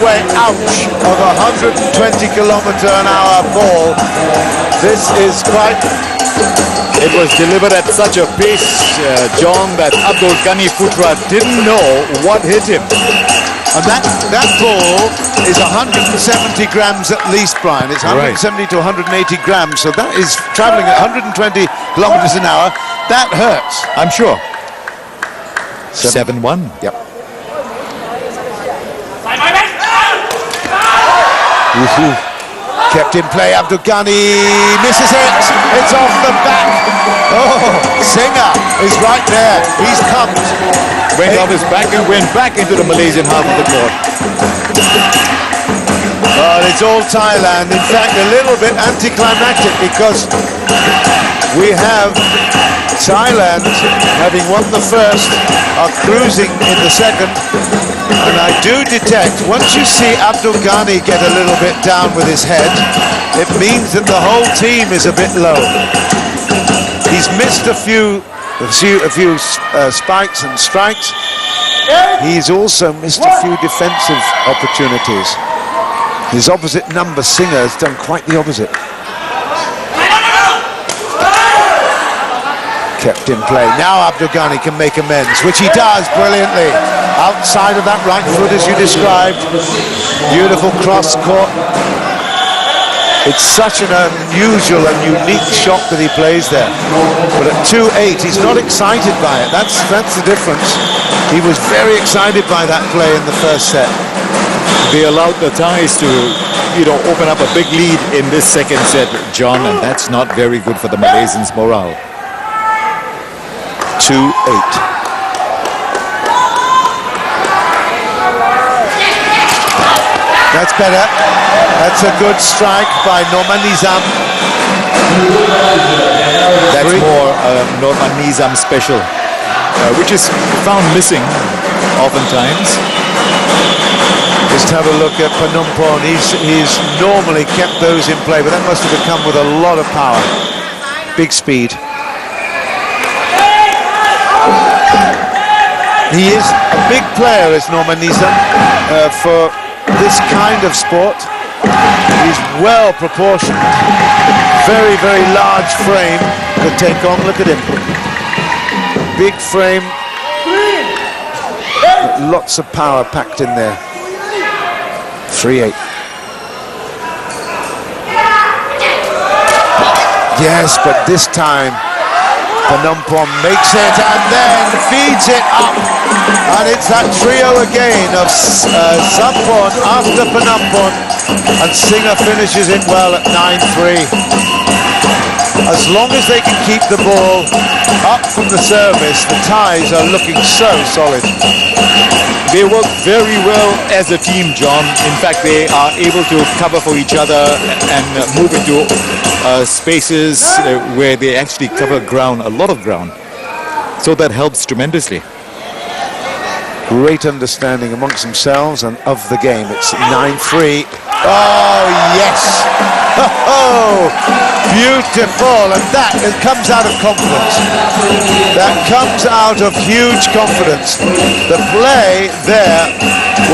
way, ouch, of a 120-kilometer-an-hour ball. This is quite... It was delivered at such a pace, John, that Abdul Ghani Futra didn't know what hit him. And that ball is 170 grams at least, Brian. It's 170 to 180 grams, so that is traveling at 120 kilometers an hour. That hurts. I'm sure. 7-1. Yep. Kept in play, Abdul Ghani misses it. It's off the back. Oh, Singha is right there. He's pumped. Went off his back and went back into the Malaysian half of the court. It's all Thailand. In fact, a little bit anticlimactic because we have Thailand, having won the first, are cruising in the second. And I do detect, once you see Abdul Ghani get a little bit down with his head, it means that the whole team is a bit low. He's missed a few spikes and strikes. He's also missed a few defensive opportunities. His opposite number, Singha, has done quite the opposite. Kept in play. Now Abdul Ghani can make amends, which he does brilliantly. Outside of that right foot, as you described. Beautiful cross court. It's such an unusual and unique shot that he plays there. But at 2-8, he's not excited by it. That's the difference. He was very excited by that play in the first set. They allowed the Thais to, open up a big lead in this second set, John, and that's not very good for the Malaysians' morale. 2-8. That's better. That's a good strike by Normanizam. That's more Normanizam special, which is found missing oftentimes. Just have a look at Panomporn. He's normally kept those in play, but that must have come with a lot of power. Big speed. He is a big player, is Normanizam, for this kind of sport. He's well proportioned. Very, very large frame to take on. Look at him. Big frame. Lots of power packed in there. 3-8. Yes, but this time Panomporn makes it and then feeds it up, and it's that trio again of Sornporn after Panomporn, and Singha finishes it well at 9-3. As long as they can keep the ball up from the service, the Thais are looking so solid. They work very well as a team, John. In fact, they are able to cover for each other and move into spaces where they actually cover ground, a lot of ground. So that helps tremendously. Great understanding amongst themselves and of the game. It's 9-3. Oh, yes. Oh, beautiful. And that comes out of confidence. That comes out of huge confidence. The play there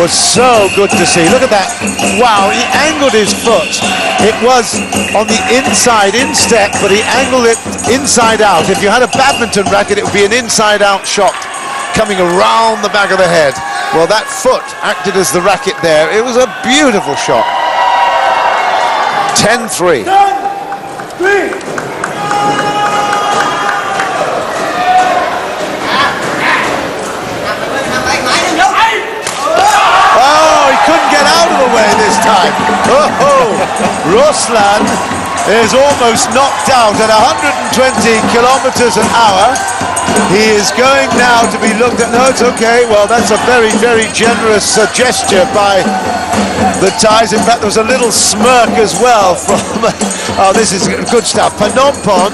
was so good to see. Look at that. Wow, he angled his foot. It was on the inside, instep, but he angled it inside out. If you had a badminton racket, it would be an inside-out shot coming around the back of the head. Well, that foot acted as the racket there. It was a beautiful shot. 10-3. Oh, he couldn't get out of the way this time. Oh, Ruslan is almost knocked out at 120 kilometers an hour. He is going now to be looked at. No, it's okay. Well, that's a very, very generous gesture by the Thais. In fact, there was a little smirk as well from... oh, this is good stuff. Panomporn,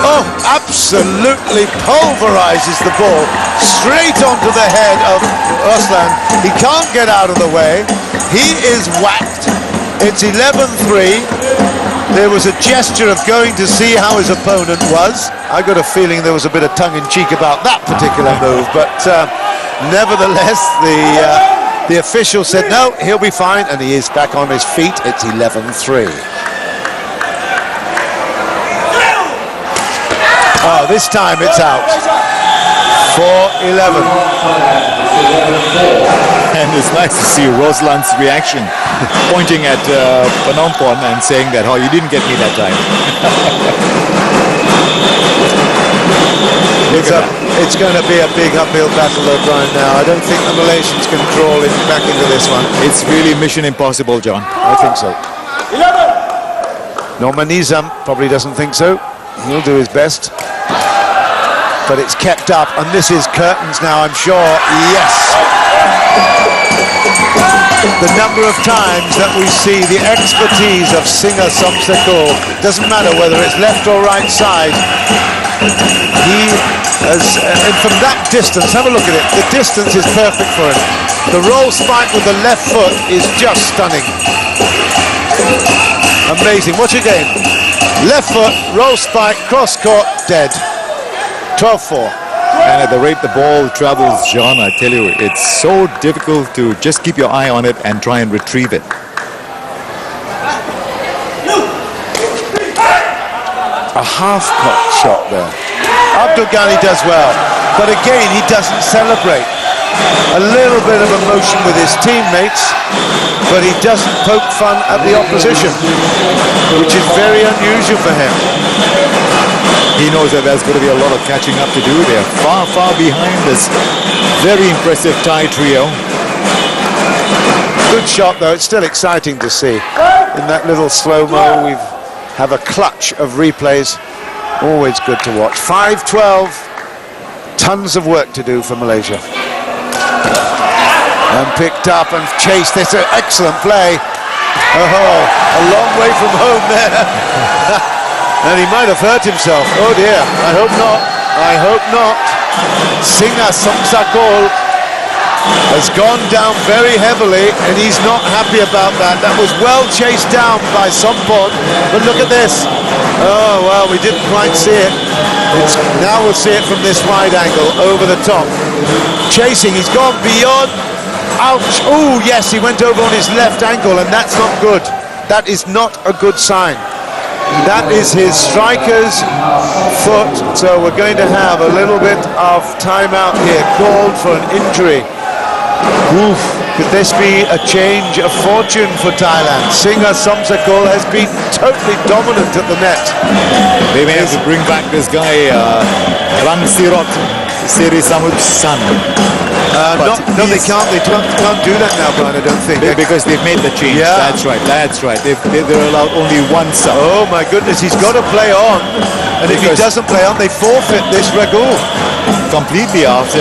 oh, absolutely pulverizes the ball straight onto the head of Ruslan. He can't get out of the way. He is whacked. It's 11-3. There was a gesture of going to see how his opponent was. I got a feeling there was a bit of tongue-in-cheek about that particular move, but nevertheless, The official said, no, he'll be fine, and he is back on his feet. It's 11-3. Oh, this time it's out. 4-11. And it's nice to see Roslan's reaction, pointing at Panomporn and saying that, oh, you didn't get me that time. It's going to be a big uphill battle, O'Brien, now. I don't think the Malaysians can crawl back into this one. It's really mission impossible, John. I think so. Normanizam probably doesn't think so. He'll do his best. But it's kept up, and this is curtains now, I'm sure. Yes! The number of times that we see the expertise of Singha Somsakul, doesn't matter whether it's left or right side, he has, and from that distance, have a look at it, the distance is perfect for him. The roll spike with the left foot is just stunning. Amazing, watch again. Left foot, roll spike, cross court, dead. 12-4. And at the rate the ball travels, John, I tell you, it's so difficult to just keep your eye on it and try and retrieve it. A half-court shot there. Abdul Ghani does well, but again, he doesn't celebrate. A little bit of emotion with his teammates, but he doesn't poke fun at the opposition, which is very unusual for him. He knows that there's going to be a lot of catching up to do. They're far, far behind this very impressive Thai trio. Good shot, though. It's still exciting to see. In that little slow-mo, we have a clutch of replays. Always good to watch. 5-12. Tons of work to do for Malaysia. And picked up and chased. It's an excellent play. Oh, a long way from home there. And he might have hurt himself. Oh dear, I hope not. I hope not. Singha Somsakul has gone down very heavily, and he's not happy about that. That was well chased down by Sornporn, but look at this. Oh, well, we didn't quite see it. Now we'll see it from this wide angle, over the top. Chasing, he's gone beyond. Ouch. Oh, yes, he went over on his left ankle, and that's not good. That is not a good sign. That is his striker's foot, so we're going to have a little bit of timeout here, called for an injury. Oof. Could this be a change of fortune for Thailand? Singha Somsakul has been totally dominant at the net. They may have to bring back this guy, Rangsirot Siri Samud's son. No, they can't. They can't do that now, Brian, I don't think. Because they've made the change. Yeah. That's right. That's right. They're allowed only one sub. Oh my goodness, he's got to play on. And if he doesn't play on, they forfeit this Ragul. Completely after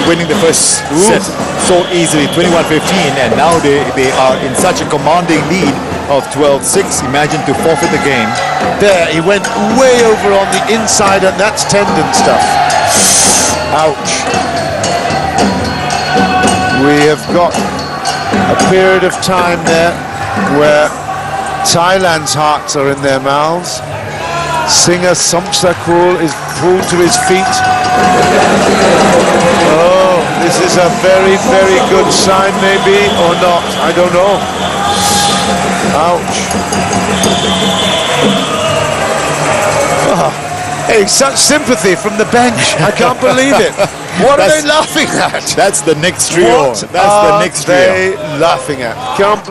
winning the first set so easily, 21-15, and now they are in such a commanding lead of 12-6. Imagine to forfeit the game. There, he went way over on the inside, and that's tendon stuff. Ouch. We have got a period of time there where Thailand's hearts are in their mouths. Singha Somsakul is pulled to his feet. Oh, this is a very, very good sign, maybe, or not. I don't know. Ouch. Oh, hey, such sympathy from the bench. I can't believe it. What are they laughing at? That's the next trio. What are they laughing at? Can't